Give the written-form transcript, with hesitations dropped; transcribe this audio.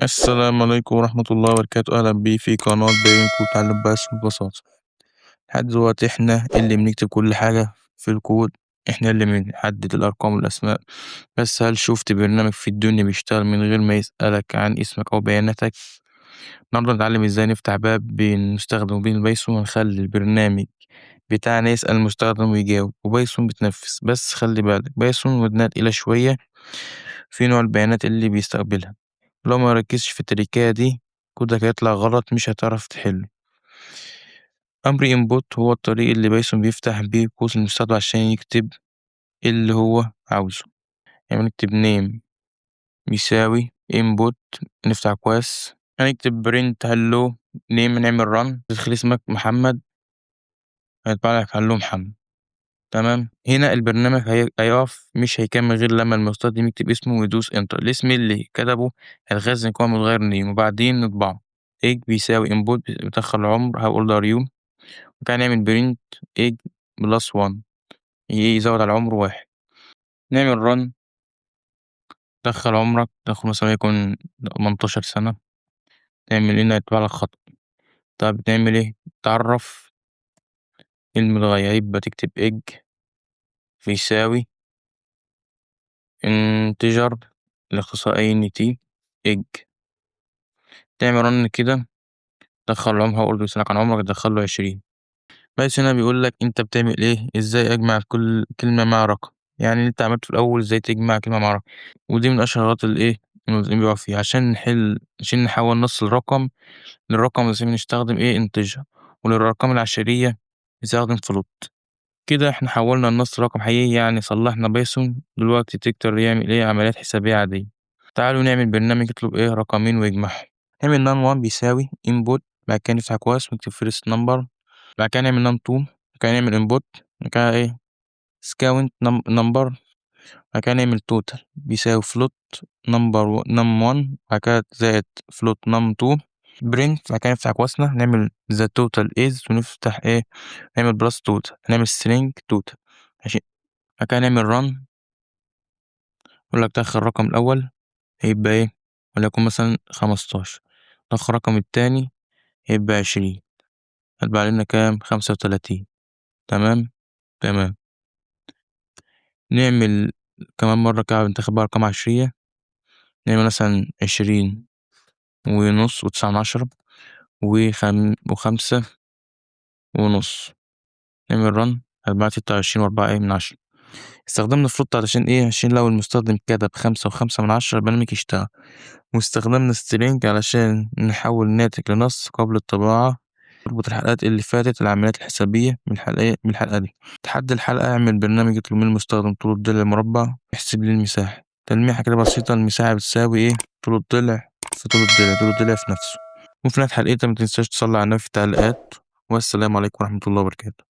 السلام عليكم ورحمة الله وبركاته، أهلا بيك في قناة بينك وتعلم بس ببساطة. لحد دلوقتي إحنا اللي بنكتب كل حاجة في الكود، إحنا اللي بنحدد الأرقام والأسماء. بس هل شفت برنامج في الدنيا بيشتغل من غير ما يسألك عن اسمك أو بياناتك؟ النهاردة نتعلم إزاي نفتح باب بين المستخدم وبين بايثون ونخلي البرنامج بتاعنا يسأل المستخدم ويجاوب، وبايثون بتنفذ. بس خلي بالك بايثون ودنها تقيلة شوية في نوع البيانات اللي بيستقبلها. لو ما ركزتش في التركاية دي كودك هيطلع غلط مش هتعرف تحله. أمر input هو الطريق اللي بايثون بيفتح بيه قوس المستخدم عشان يكتب اللي هو عاوزه. يعني نكتب name يساوي input، نفتح قوس، هنكتب print hello name، نعمل run، تدخل اسمك محمد هيطبع لك hello محمد. تمام، هنا البرنامج هيقف مش هيكمل غير لما المستخدم يكتب اسمه ويدوس انتر. الاسم اللي كتبه هيتخزن قائمة متغير نيم وبعدين نطبعه. ايج بيساوي input بيدخل العمر هقول ار يو، وكان نعمل برنت ايج بلس 1 يزود على العمر 1. نعمل رن، دخل عمرك، دخل مثلا يكون 18 سنة، تعمل هنا يطبع لك خط. طب تعمل ايه؟ تعرف المتغير، يبقى تكتب ايج بيساوي انتجر الاختصار INT ايج. تعمل رن كده، دخل العمر هقول له يسألك عن عمرك تدخل له 20. بس هنا بيقول لك انت بتعمل ايه، ازاي اجمع كل كلمة مع رقم. يعني اللي انت عملته في الاول ازاي تجمع كلمة مع رقم، ودي من اشهر الغلطات اللي ايه الملزمين بيقعوا فيها. عشان نحول نص الرقم للرقم لازم نستخدم ايه انتجر، وللارقام العشرية نستخدم فلوت. كده احنا حولنا النص لرقم حقيقي، يعني صلحنا بايثون دلوقتي تقدر يعمل ايه عمليات حسابية عادية. تعالوا نعمل برنامج يطلب ايه رقمين ويجمعهم. نعمل num1 بيساوي input، بعد كده نفتح قوس ونكتب first number، بعد كده نعمل num2، بعد كده نعمل input، بعد كده ايه count number، بعد كده نعمل total بيساوي float number num1 بعد كده زائد float num2 print، بعد كده نفتح قوسنا نعمل the total is ونفتح ايه نعمل plus total، نعمل string total ماشي. بعد كده نعمل run، يقول لك دخل الرقم الأول هيبقى ايه، وليكن مثلا 15. دخل الرقم التاني هيبقى 20، هتبقى لنا كام 35. تمام. تمام، نعمل كمان مرة كده بنتخب بقى أرقام عشرية، نعمل مثلا 20 ونص و9 من 10 و5 ونص. نعمل رن، هتبقى 26 و4 من 10. استخدمنا فلوت علشان ايه، عشان لو المستخدم كتب 5 و5 من 10 البرنامج يشتغل. واستخدمنا سترينج علشان نحول ناتج لنص قبل الطباعة. تربط الحلقات اللي فاتت العمليات الحسابية من الحلقة دي. تحدي الحلقة، اعمل برنامج يطلب من المستخدم طول الضلع المربع، احسب لي المساحة. تلميحة كده بسيطة، المساحة بتساوي ايه طول الضلع في طول الضلع، طول الضلع في نفسه. وفي نهاية حلقتها متنساش تصلي على النبي في التعليقات. والسلام عليكم ورحمة الله وبركاته.